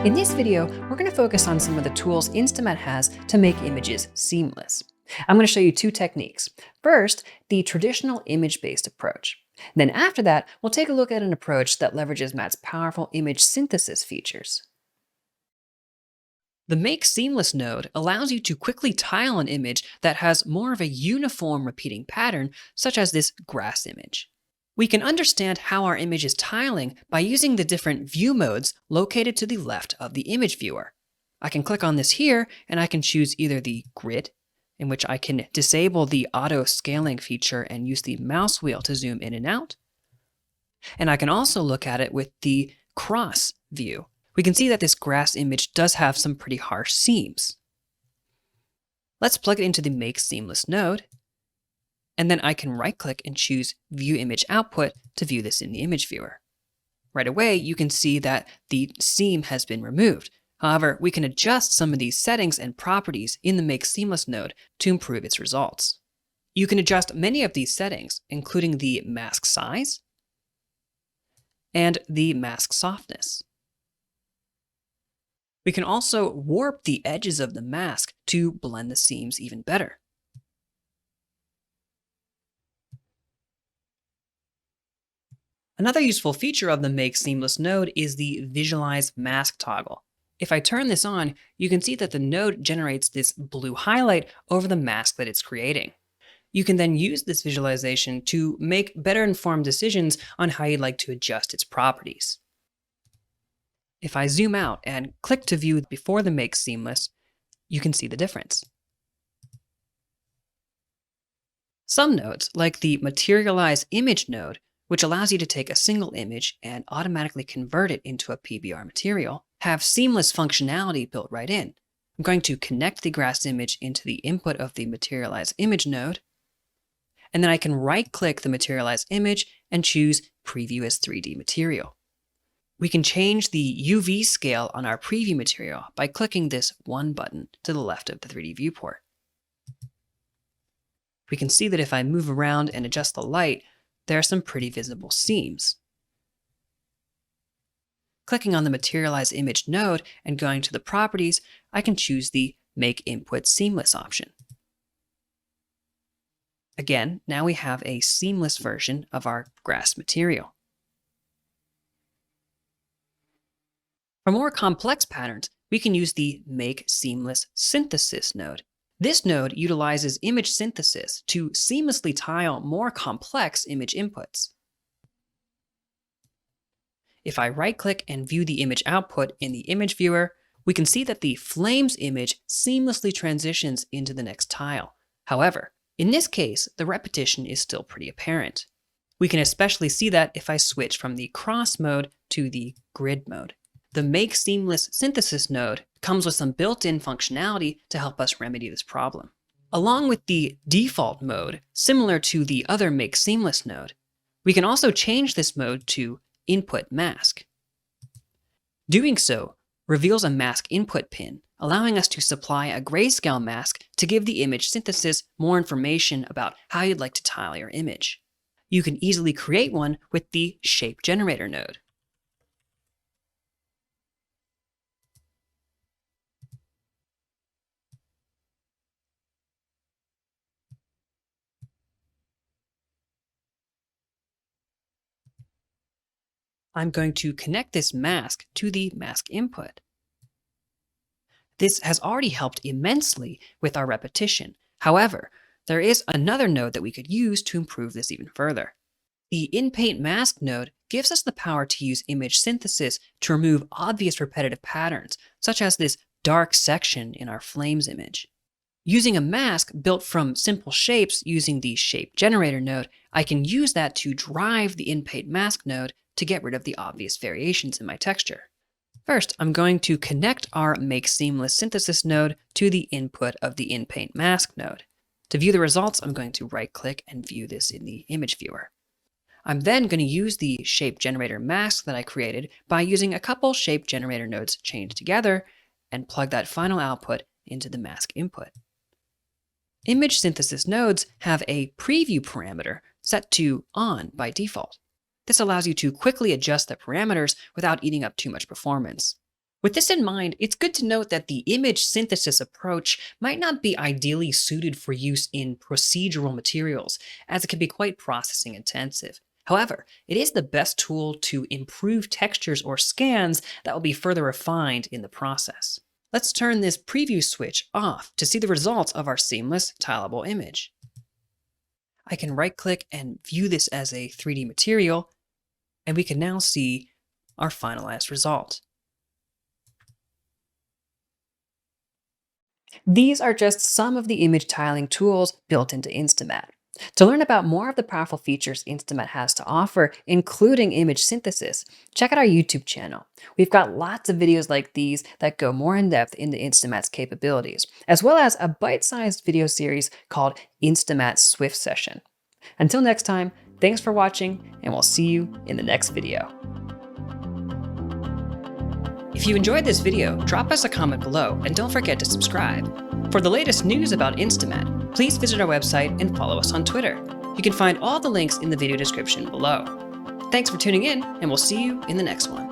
In this video, we're going to focus on some of the tools InstaMAT has to make images seamless. I'm going to show you two techniques. First, the traditional image-based approach. Then after that, we'll take a look at an approach that leverages Mat's powerful image synthesis features. The Make Seamless node allows you to quickly tile an image that has more of a uniform repeating pattern, such as this grass image. We can understand how our image is tiling by using the different view modes located to the left of the image viewer. I can click on this here, and I can choose either the grid, in which I can disable the auto scaling feature and use the mouse wheel to zoom in and out. And I can also look at it with the cross view. We can see that this grass image does have some pretty harsh seams. Let's plug it into the Make Seamless node. And then I can right-click and choose View Image Output to view this in the image viewer. Right away, you can see that the seam has been removed. However, we can adjust some of these settings and properties in the Make Seamless node to improve its results. You can adjust many of these settings, including the mask size and the mask softness. We can also warp the edges of the mask to blend the seams even better. Another useful feature of the Make Seamless node is the Visualize Mask toggle. If I turn this on, you can see that the node generates this blue highlight over the mask that it's creating. You can then use this visualization to make better informed decisions on how you'd like to adjust its properties. If I zoom out and click to view before the Make Seamless, you can see the difference. Some nodes, like the Materialize Image node, which allows you to take a single image and automatically convert it into a PBR material, have seamless functionality built right in. I'm going to connect the grass image into the input of the Materialize Image node, and then I can right-click the Materialize Image and choose Preview as 3D Material. We can change the UV scale on our preview material by clicking this one button to the left of the 3D viewport. We can see that if I move around and adjust the light, there are some pretty visible seams. Clicking on the Materialize Image node and going to the properties, I can choose the Make Input Seamless option. Again, now we have a seamless version of our grass material. For more complex patterns, we can use the Make Seamless Synthesis node. This node utilizes image synthesis to seamlessly tile more complex image inputs. If I right-click and view the image output in the image viewer, we can see that the flames image seamlessly transitions into the next tile. However, in this case, the repetition is still pretty apparent. We can especially see that if I switch from the cross mode to the grid mode. The Make Seamless Synthesis node comes with some built-in functionality to help us remedy this problem. Along with the default mode, similar to the other Make Seamless node, we can also change this mode to Input Mask. Doing so reveals a mask input pin, allowing us to supply a grayscale mask to give the image synthesis more information about how you'd like to tile your image. You can easily create one with the Shape Generator node. I'm going to connect this mask to the mask input. This has already helped immensely with our repetition. However, there is another node that we could use to improve this even further. The InPaint Mask node gives us the power to use image synthesis to remove obvious repetitive patterns, such as this dark section in our flames image. Using a mask built from simple shapes using the Shape Generator node, I can use that to drive the InPaint Mask node to get rid of the obvious variations in my texture. First, I'm going to connect our Make Seamless Synthesis node to the input of the InPaint Mask node. To view the results, I'm going to right-click and view this in the image viewer. I'm then going to use the Shape Generator mask that I created by using a couple Shape Generator nodes chained together and plug that final output into the mask input. Image synthesis nodes have a preview parameter set to on by default. This allows you to quickly adjust the parameters without eating up too much performance. With this in mind, it's good to note that the image synthesis approach might not be ideally suited for use in procedural materials, as it can be quite processing intensive. However, it is the best tool to improve textures or scans that will be further refined in the process. Let's turn this preview switch off to see the results of our seamless tileable image. I can right-click and view this as a 3D material, and we can now see our finalized result. These are just some of the image tiling tools built into InstaMAT. To learn about more of the powerful features InstaMAT has to offer, including image synthesis, check out our YouTube channel. We've got lots of videos like these that go more in depth into InstaMAT's capabilities, as well as a bite-sized video series called InstaMAT Swift Session. Until next time, thanks for watching, and we'll see you in the next video. If you enjoyed this video, drop us a comment below and don't forget to subscribe. For the latest news about InstaMAT, please visit our website and follow us on Twitter. You can find all the links in the video description below. Thanks for tuning in, and we'll see you in the next one.